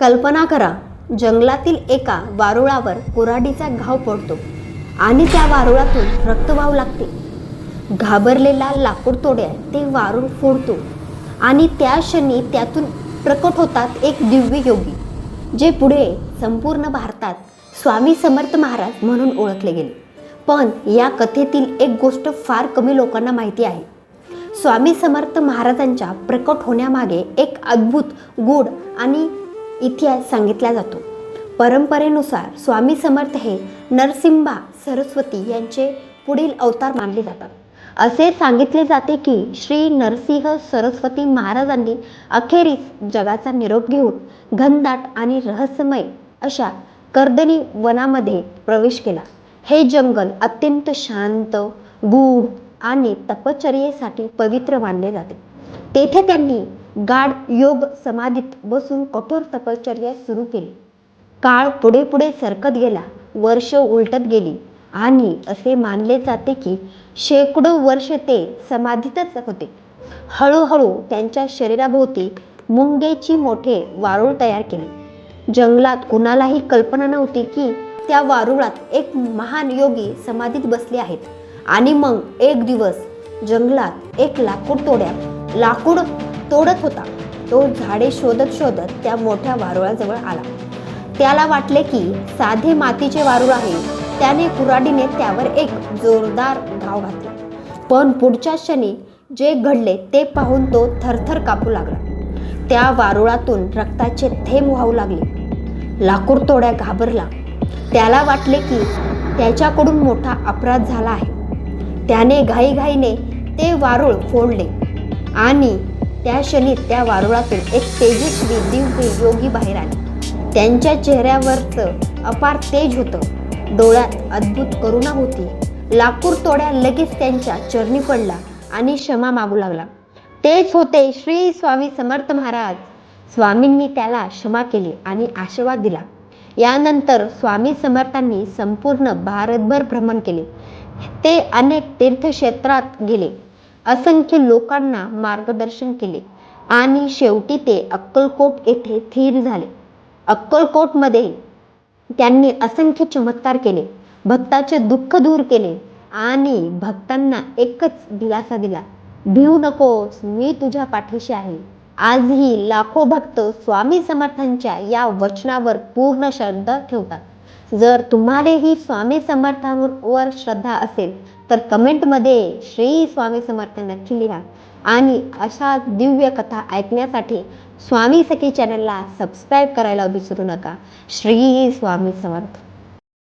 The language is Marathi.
कल्पना करा, जंगलातील एका वारुळावर कुऱ्हाडीचा घाव पडतो आणि त्या वारुळातून रक्त वाहू लागते. घाबरलेला लाकूड तोड्या ते वारूळ फोडतो आणि त्या क्षणी त्यातून प्रकट होतात एक दिव्य योगी, जे पुढे संपूर्ण भारतात स्वामी समर्थ महाराज म्हणून ओळखले गेले. पण या कथेतील एक गोष्ट फार कमी लोकांना माहिती आहे. स्वामी समर्थ महाराजांच्या प्रकट होण्यामागे एक अद्भुत गूढ आणि इतिहास सांगितला जातो. परंपरेनुसार स्वामी समर्थ हे नरसिंहा सरस्वती यांचे पुढील अवतार मानले जातात. असे सांगितले जाते की श्री नरसिंह सरस्वती महाराजांनी अखेरीस जगाचा निरोप घेऊन घनदाट आणि रहस्यमय अशा कर्दनी वनामध्ये प्रवेश केला. हे जंगल अत्यंत शांत, गूढ आणि तपश्चर्येसाठी पवित्र मानले जाते. तेथे त्यांनी गाढ योग समाधीत बसून कठोर तपश्चर्या सुरू केली. काळ पुढे पुढे सरकत गेला, वर्ष उलटत गेली आणि असे मानले जाते की शेकडो वर्ष ते समाधीतच होते. हळूहळू त्यांच्या शरीराभोवती मुंगेची मोठे वारूळ तयार केले. जंगलात कुणालाही कल्पना नव्हती की त्या वारुळात एक महान योगी समाधीत बसले आहेत. आणि मग एक दिवस जंगलात एक लाकूड तोडत होता. तो झाडे शोधत शोधत त्या मोठ्या वारुळाजवळ आला. त्याला वाटले की साधे मातीचे वारूळ आहे. त्याने कुऱ्हाडीने त्यावर एक जोरदार घाव घातला. पण पुढच्या क्षणी जे घडले ते पाहून तो थरथर कापू लागला. त्या वारुळातून रक्ताचे थेंब वाहू लागले. लाकूड तोड्या घाबरला. त्याला वाटले की त्याच्याकडून मोठा अपराध झाला आहे. त्याने घाईघाईने ते वारूळ फोडले आणि त्या क्षणी त्या वारुळातून एक तेजस्वी दिव्य योगी बाहेर आले. त्यांच्या चेहऱ्यावरचं अपार तेज होतं. डोळ्यात अद्भुत करुणा होती. लाकूड तोड्या लगेच त्यांच्या चरणी पडला आणि क्षमा मागू लागला. तेच होते श्री स्वामी समर्थ महाराज. स्वामींनी त्याला क्षमा केली आणि आशीर्वाद दिला. यानंतर स्वामी समर्थांनी संपूर्ण भारतभर भ्रमण केले. ते अनेक तीर्थक्षेत्रात गेले, असंख्य लोकांना मार्गदर्शन केले आणि शेवटी ते अक्कलकोट येथे स्थिर झाले. अक्कलकोटमध्ये त्यांनी असंख्य चमत्कार केले, भक्ताचे दुःख दूर केले आणि भक्तांना एकच दिलासा दिला, भिवू नकोस, मी तुझ्या पाठीशी आहे. आजही लाखो भक्त स्वामी समर्थांच्या या वचनावर पूर्ण श्रद्धा ठेवतात. जर तुम्हालाही स्वामी समर्थांवर श्रद्धा असेल तर कमेंटमध्ये श्री स्वामी समर्थ नक्की लिहा. आणि अशा दिव्य कथा ऐकण्यासाठी स्वामी सखी चॅनलला सबस्क्राईब करायला विसरू नका. श्री स्वामी समर्थ.